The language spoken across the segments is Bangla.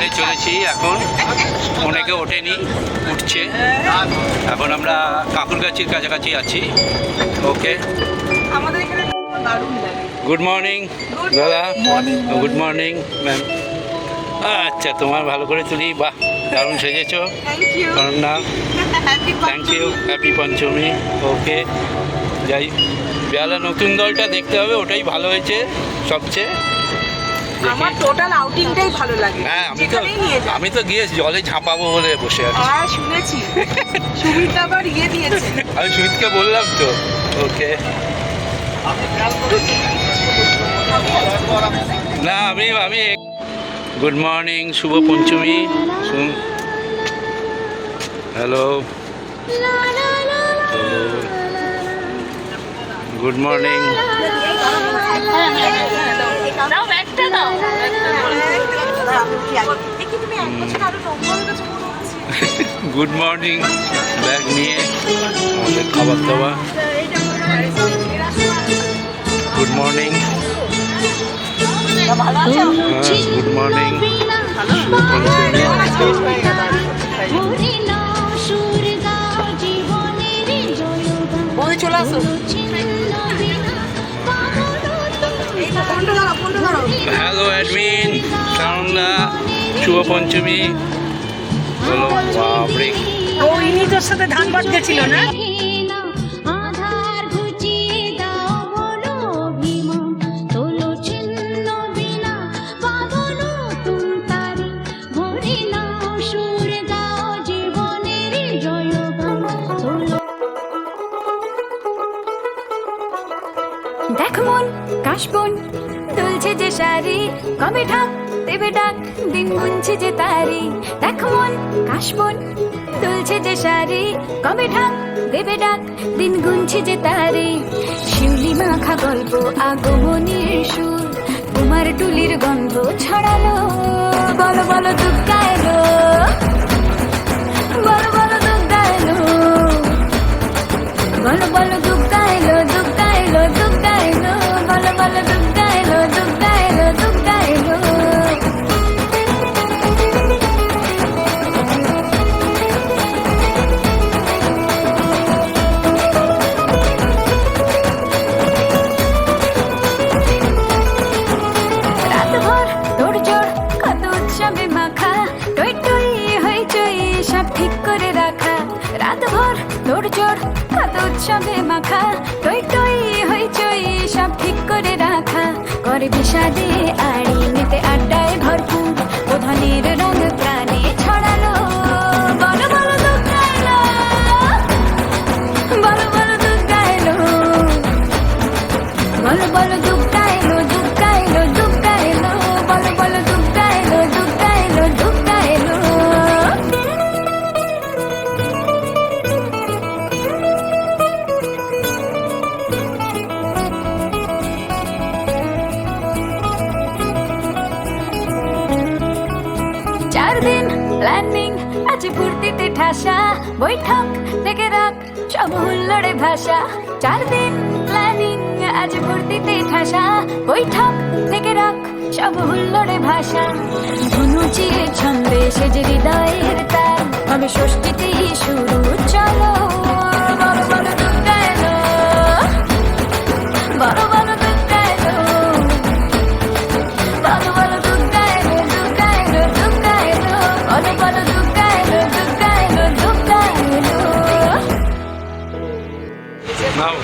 হোটেলে চলেছি এখন, অনেকে ওঠেনি, উঠছে। এখন আমরা কাকুরগাছির কাছাকাছি আছি। ওকে, গুড মর্নিং দাদা। Good morning ma'am. আচ্ছা, তোমার ভালো করে তুলি। বাহ, দারুণ সেজেছো। না, থ্যাংক ইউ। হ্যাপি পঞ্চমী। ওকে, যাই বেলা নতুন দলটা দেখতে হবে, ওটাই ভালো হয়েছে সবচেয়ে। আমার টোটাল আউটিংটাই ভালো লাগে। হ্যাঁ, আমি তো গিয়ে জলে ঝাঁপাবো বলে বসে আছি। হ্যাঁ, শুনেছি সুমিত আবার দিয়েছে। আমি সুমিতকে বললাম তো। ওকে, না আমি গুড মর্নিং, শুভ Panchami. Hello, good morning. Good morning, bag নিয়ে আমাদের খাবার দাবার। গুড মর্নিং, গুড মর্নিং, চলে আসো। হ্যালো অ্যাডমিন, সারন্দা, শুভ পঞ্চমী। বলো, বাপরে। ও ইনি তোর সাথে ধানবাদ গেছিল না? দেখ মন কাশবন দুলছে যে শাড়ি, কবে ঢাক দেবে ডাক, দিন গুনছে যে তারি। দেখ মন কাশবন দুলছে যে শাড়ি, কবে ঢাক দেবে ডাক, দিন গুনছে যে তারি। শিউলি মাখা গল্প আগমনীর সুর, তোমার টুলির গন্ধ ছড়ালো। বলো বলো দুর্গা এলো, বলো বলো দুর্গা এলো, বলো বলো দুর্গা এলো, দুর্গা এলো, দুর্গা এলো, বলো বলো দুর্গা এলো, দুর্গা এলো, দুর্গা এলো। রাতভর তোড়জোড় কত উৎসবে মাখা, টই টই হইচই সব ঠিক করে রাখা। রাতভর তোড়জোড় কত উৎসবে মাখা, টই টই হইচই সব ঠিক করে রাখা। করে বিষাদে আড়ি নিতে আড্ডায় ভরপুর, প্রধানের রঙ প্রাণে ছড়ালো। বলো বলো দুর্গা এলো, বলো বলো দুর্গা এলো, বলো বলো দুর্গা এলো, দুর্গা এলো, দুর্গা এলো, বলো বলো দুর্গা এলো, দুর্গা এলো, দুর্গা এলো। চার দিন প্ল্যানিং আছে ফুর্তিতে ঠাসা, বৈঠক থেকে রাখ সব হুল্লোড়ে ভাষা। 4 দিন প্ল্যানিং আছে ফুর্তিতে ঠাসা, বৈঠক থেকে রাখ সব হুল্লোড়ে ভাষা। ধনুচিয়ে ছন্দে সেজে হৃদয়ের তার, হবে ষষ্ঠীতেই শুরু চলো। বলো বলো দুর্গা এলো, বলো বলো দুর্গা এলো, বলো বলো দুর্গা এলো, দুর্গা এলো, দুর্গা এলো, বলো বলো দুর্গা এলো, দুর্গা এলো, দুর্গা এলো। নাও,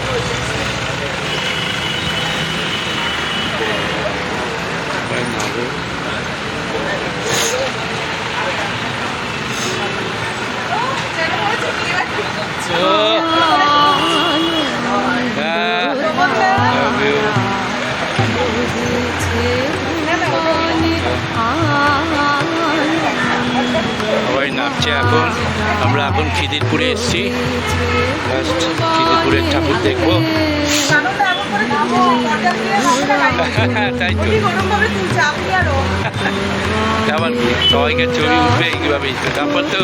সবাই নাচছে এখন। আমরা এখন খিদিরপুরে এসেছি, খিদিরপুরের ঠাকুর দেখবো। তাই তো, আবার সবাইকে ছবি উঠবে এইভাবে। তারপর তো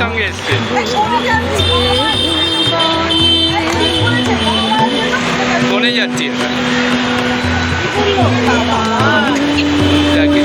সঙ্গে এসছে। কোনে যাচ্ছি এবার? যাকে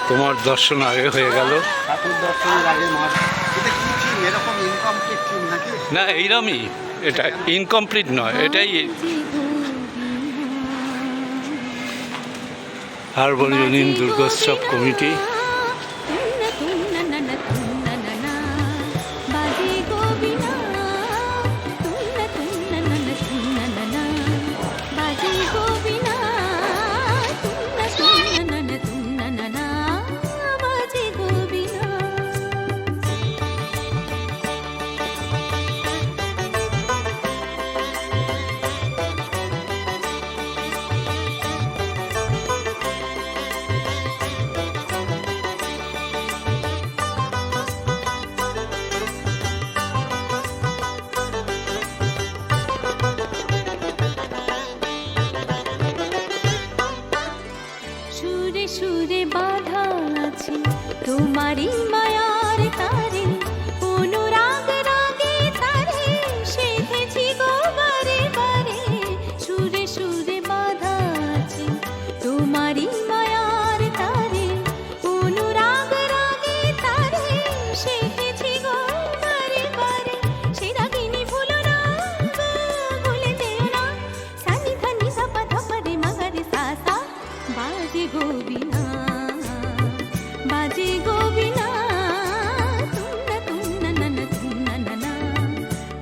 তোমার দর্শন আগে হয়ে গেল। না এইরকমই, এটা ইনকমপ্লিট নয়, এটাই সার্বজনীন দুর্গোৎসব কমিটি। সুরে বাধা আছে তোমারই মায়ার তারে, অনুরাগ রাগে তারে সেধেছি গো বারে বারে। সুরে সুরে বাধা আছে তোমারই মায়ার তারে, অনুরাগ রাগে তারে সেধেছি গো বারে বারে। সে রাগিনী ভুলো না গো, ভুলে যেও না, সানি ধানি সাপা ধাপারে মাগারে সাসা। বাজে গোবিনা বাজে গোবিনা, তুন্না তুন্না নানা তুন্না নানা,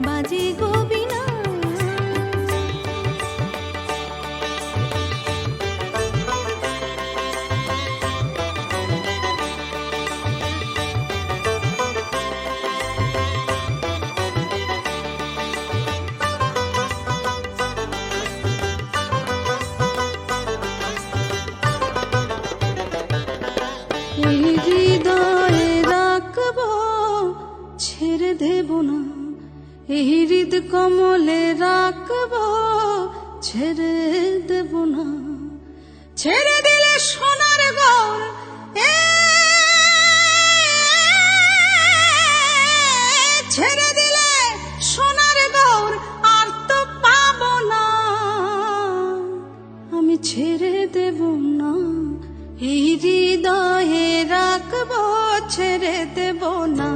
বাজে গোবিনা। হৃদয়ে রাখবো ছেড়ে দেব না, এই হৃদ কমলে রাখবো ছেড়ে দেব না। ছেড়ে দিলে সোনার গৌর ছেড়ে দিলে সোনার গৌর আর তো পাবো না, আমি ছেড়ে দেব না। এই হৃদয়ে রাখবো ছেড়ে দেব না,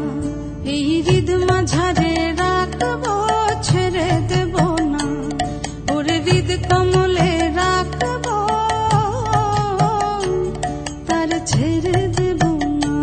এই হৃদ মাঝারে রাখবো ছেড়ে দেব না। ওর হৃদ কমলে রাখবো তার ছেড়ে দেব না।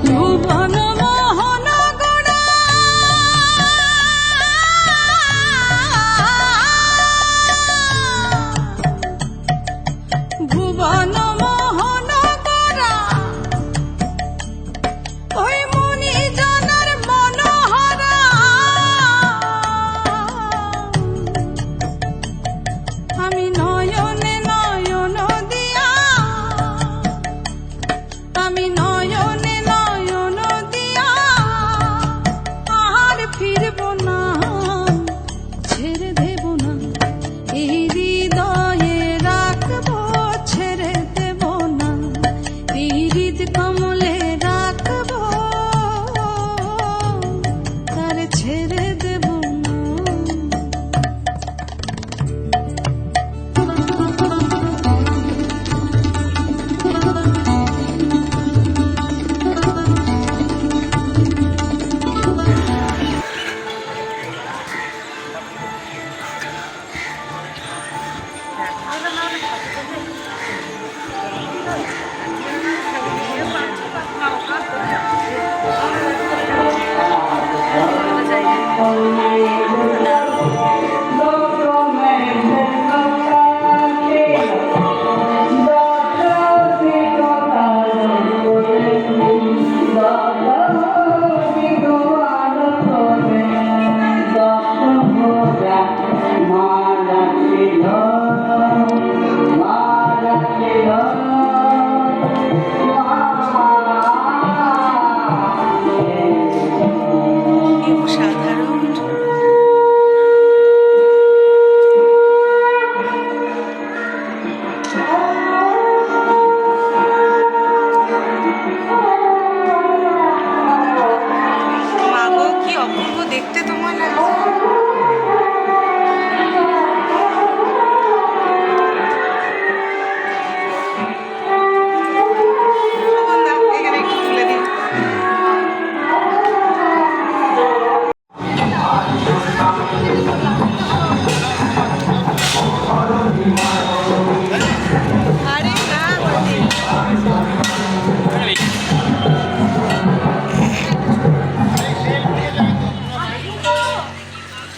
ভুবন মোহন গড়া ভুবন মোহন গড়া ওই মুনি জনার মনোহরা আমি নয়নে নয়ন দিয়া আমি নয়নে নয়ন দিয়া আর ফিরব না ছেড়ে দেব না এই হৃদয়ে রাখবো ছেড়ে দেব না এই হৃদ কমলে রাখবো তার ছেড়ে দেব না মাগো কি অপূর্ব দেখতে তোমার লাগছে। সুগন্ধা, এখানে একটু তুলে দিই। আরে না বলছি।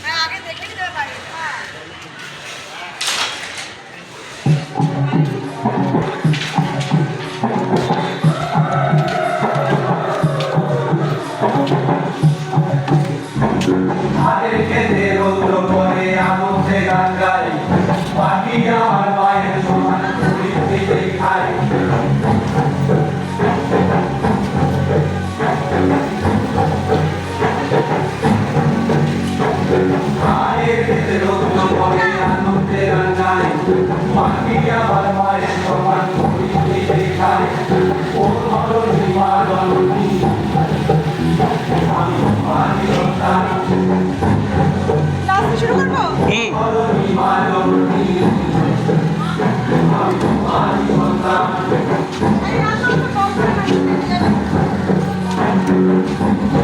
হ্যাঁ, আগে দেখে নিতে পারি। হাতের খেতে রৌদ্র পরে আনন্দে গান গাই পাখি আমার মায়ের সমান পৃথিবীতে খাই হাতের খেতে রৌদ্র পরে আনন্দে গান গাই পাখি আমার মায়ের সমান পৃথিবীতে খাই ও ধরণী মা জননী আমি তোমার সন্তান নাচতে শুরু করবো?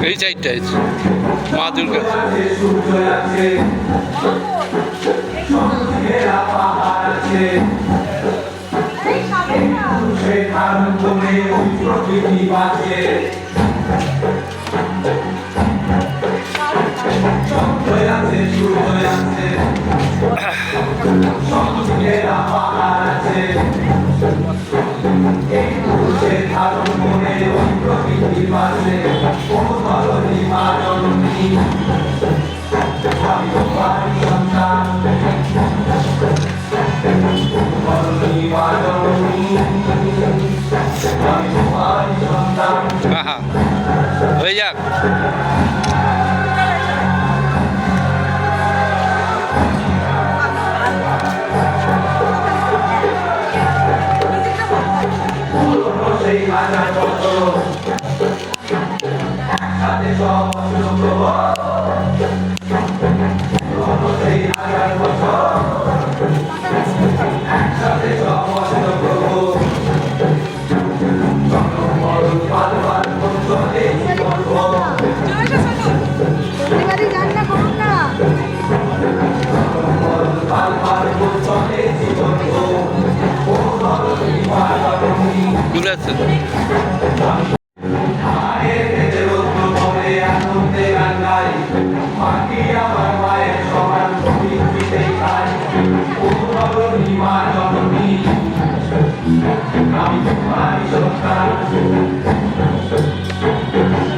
এই চারটায় মা দুর্গা প্রকৃতি বাঁচে আছে সূর্য আছে সমুদ্রেরা পাহাড় আছে এই পুরুষে ধারণ মনে ওই প্রকৃতির মাঝে ও ধরণী মা জননী আমি তোমারই সন্তান ধরণী মা জননী আমি তোমারই সন্তান আহা হয়ে যাক সেই হাজার বছর একসাথে সব সেই হাজার বছর একসাথে সব পাল পাল চলে আসছে। মায়ের পেটে রত্ন পড়ে আনন্দে গান গাই, মাটি আমার মায়ের সমান পৃথিবীতে খাই। ও ধরণী মা জননী, আমি তোমারই সন্তান।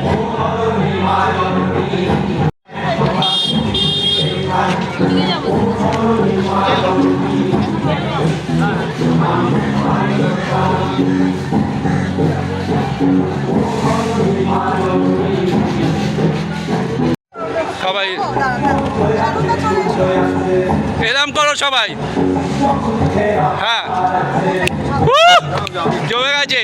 ও ধরণী মা জননী, সবাই এরম করো সবাই। হ্যাঁ জমে গেছে।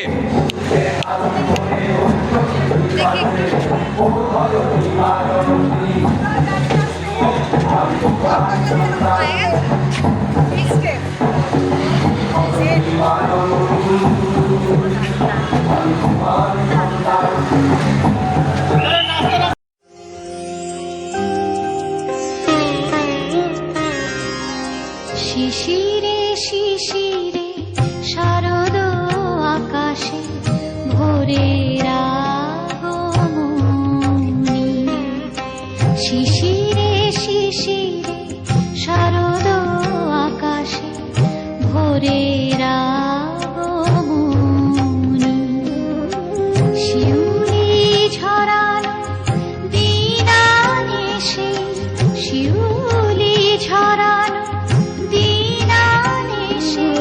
শিশিরে শিশিরে শারদ আকাশে ভোরের আগমনী। শিশিরে শিশিরে শারদ আকাশে ভোরের আগমনী। শিউলি ঝরানো দিনানিশে, শিউলি ঝরানো দিনানিশে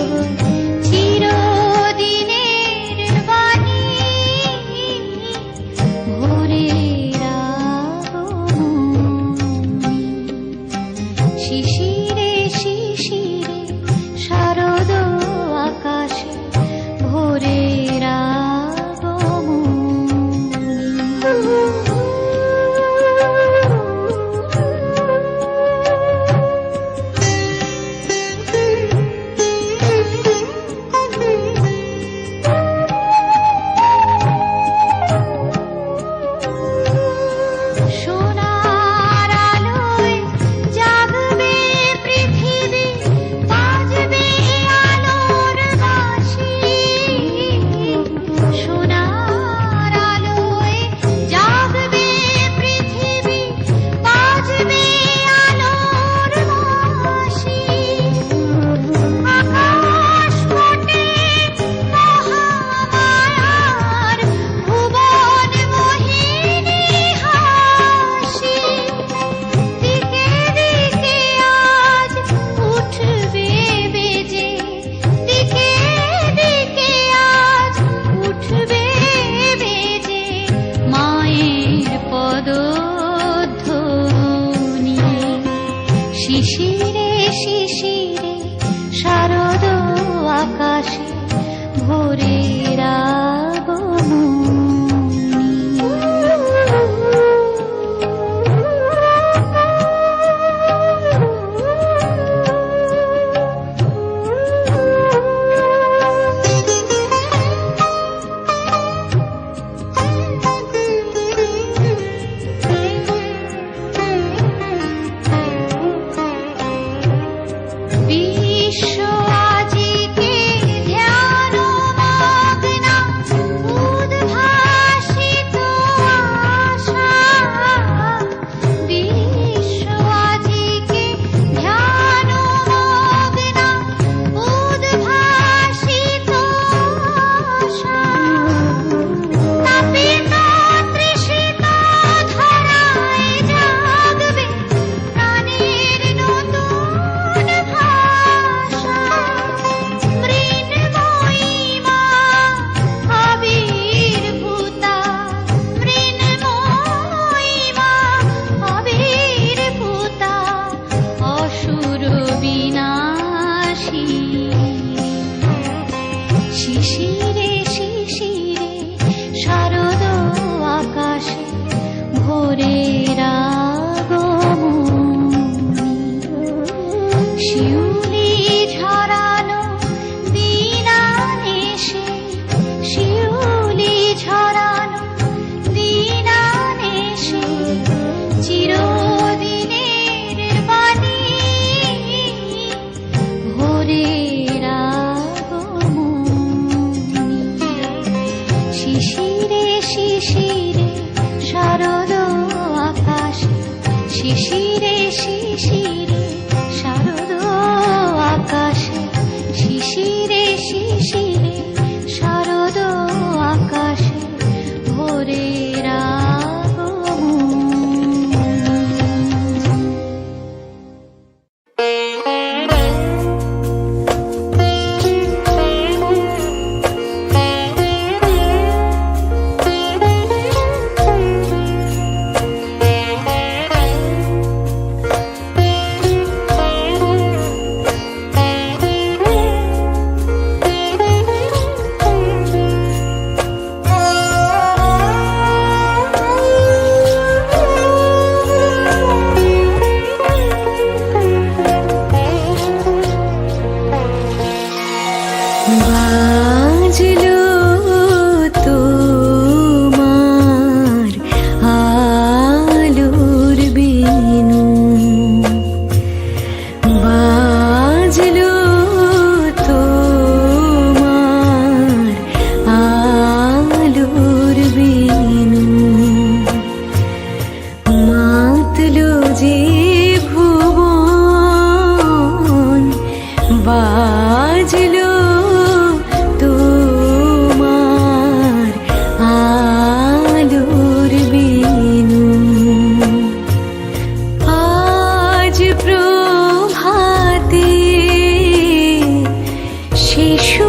চিরদিনের বাণী ভোরের আগমনী। শিশিরে শিশিরে শারদ আকাশে ভোরের সোনার আলোয় জাগবে পৃথিবী, বাজবে আলোর বাঁশি। সোনার আলোয় জাগবে পৃথিবী, বাজবে আলোর বাঁশি। আকাশ ফোটে মহামায়ার, ভুবন মোহিনী হাসি। দিকে দিকে আজ উঠবে বেজে, দিকে দিকে আজ উঠবে বেজে মায়ের পদধ্বনি। শিশিরে শিশিরে শারদ আকাশে ভোরের বিশ্ব আজিকে ধ্যান মা শিশিরে শিশিরে শারদ আকাশে ভোরের আগমন। বাজলো তোমার আলোর বিনু, বাজলো তোমার আলোর বিনু, মাতলো যে ভুবন, বাজলো তোমার আলোর বিনু। আজ প্রভাতে শিশু